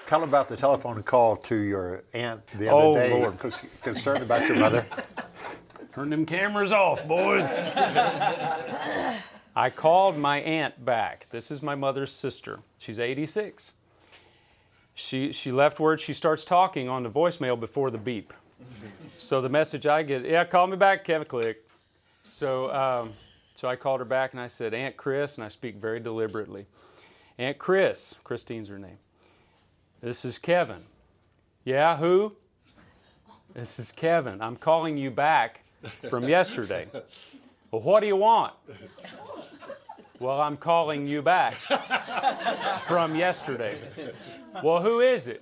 Tell about the telephone call to your aunt the other day. Lord. Concerned about your mother. Turn them cameras off, boys. I called my aunt back. This is my mother's sister. She's 86. She left word. She starts talking on the voicemail before the beep. So the message I get, yeah, call me back, Kevin. Click. So I called her back and I said, Aunt Chris, and I speak very deliberately. Aunt Chris, Christine's her name. This is Kevin. Yeah, who? This is Kevin. I'm calling you back from yesterday. Well, what do you want? Well, I'm calling you back from yesterday. Well, who is it?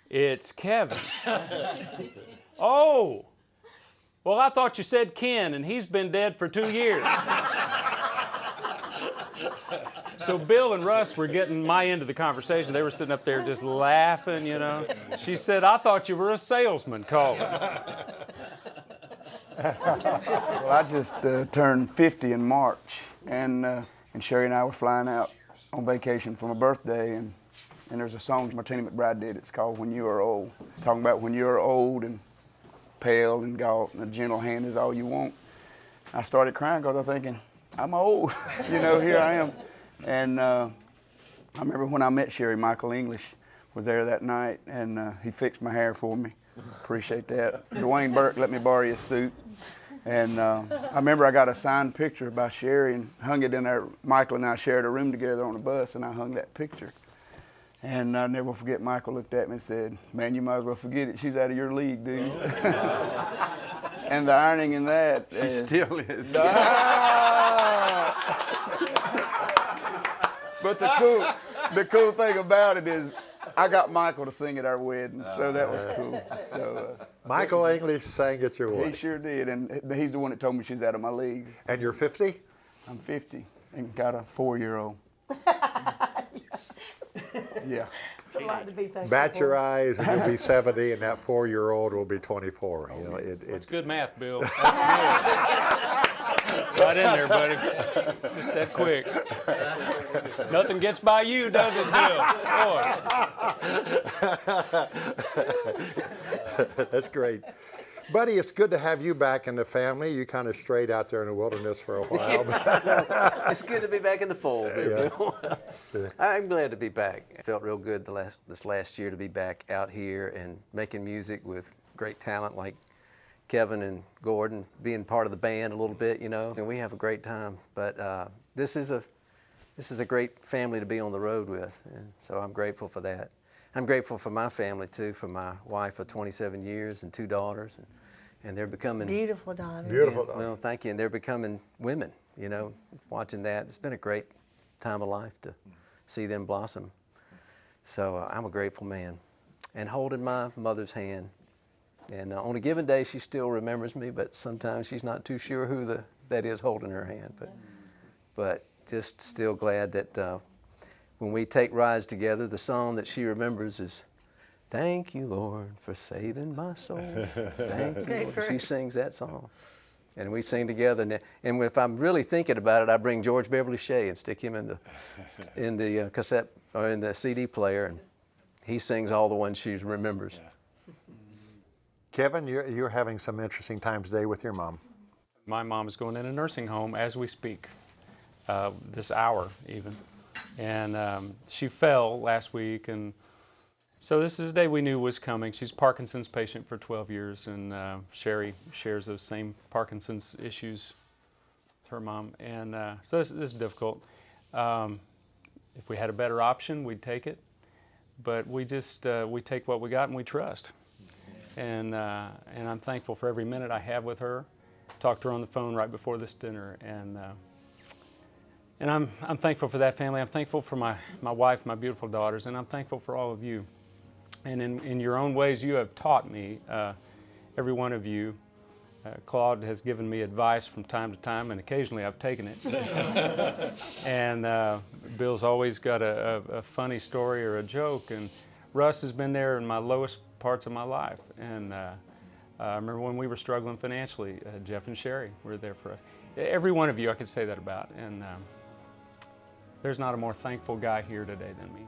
It's Kevin. Oh, well, I thought you said Ken, and he's been dead for 2 years. So Bill and Russ were getting my end of the conversation. They were sitting up there just laughing, you know. She said, I thought you were a salesman calling. Well, I just turned 50 in March, and Sherry and I were flying out on vacation for my birthday, and there's a song Martina McBride did. It's called When You Are Old. It's talking about when you're old and pale and gaunt, and a gentle hand is all you want. I started crying because I was thinking, I'm old. You know, here I am. And I remember when I met Sherry, Michael English was there that night, and he fixed my hair for me. Appreciate that. Dwayne Burke let me borrow his suit. And I remember I got a signed picture by Sherry and hung it in there. Michael and I shared a room together on a bus, and I hung that picture. And I'll never forget, Michael looked at me and said, man, you might as well forget it. She's out of your league, dude. And the ironing in that She still is. But the cool thing about it is I got Michael to sing at our wedding, so that was cool. So Michael English sang at your wedding. He sure did, and he's the one that told me she's out of my league. And you're 50? I'm 50 and got a 4-year-old. Yeah. A lot to be thankful Bat your for. eyes and you'll be 70 and that 4-year-old will be 24. You know, That's good math, Bill. That's good. Right in there, buddy. Just that quick. Nothing gets by you, does it, Bill? That's great. Buddy, it's good to have you back in the family. You kind of strayed out there in the wilderness for a while. It's good to be back in the fold, Bill. I'm glad to be back. It felt real good this last year to be back out here and making music with great talent like Kevin and Gordon, being part of the band a little bit, you know. And we have a great time. But this is a great family to be on the road with, and so I'm grateful for that. I'm grateful for my family too, for my wife of 27 years and 2 daughters, and they're becoming Beautiful daughters. Beautiful. Yeah, well, thank you. And they're becoming women, you know, watching that. It's been a great time of life to see them blossom. So I'm a grateful man. And holding my mother's hand. And on a given day, she still remembers me, but sometimes she's not too sure who that is holding her hand. But just still glad that when we take rides together, the song that she remembers is, thank you, Lord, for saving my soul. Thank you, Lord. She sings that song. And we sing together. And if I'm really thinking about it, I bring George Beverly Shea and stick him in the cassette or in the CD player, and he sings all the ones she remembers. Kevin, you're having some interesting times today with your mom. My mom is going in a nursing home as we speak, this hour even. And she fell last week, and so this is a day we knew was coming. She's Parkinson's patient for 12 years, and Sherry shares those same Parkinson's issues with her mom. And so this is difficult. If we had a better option, we'd take it. But we just, we take what we got and we trust. And I'm thankful for every minute I have with her. Talked to her on the phone right before this dinner, and I'm thankful for that family. I'm thankful for my wife, my beautiful daughters, and I'm thankful for all of you. And in your own ways, you have taught me, every one of you. Claude has given me advice from time to time, and occasionally I've taken it. And Bill's always got a funny story or a joke, and Russ has been there in my lowest parts of my life. And I remember when we were struggling financially, Jeff and Sherry were there for us. Every one of you I could say that about. And there's not a more thankful guy here today than me.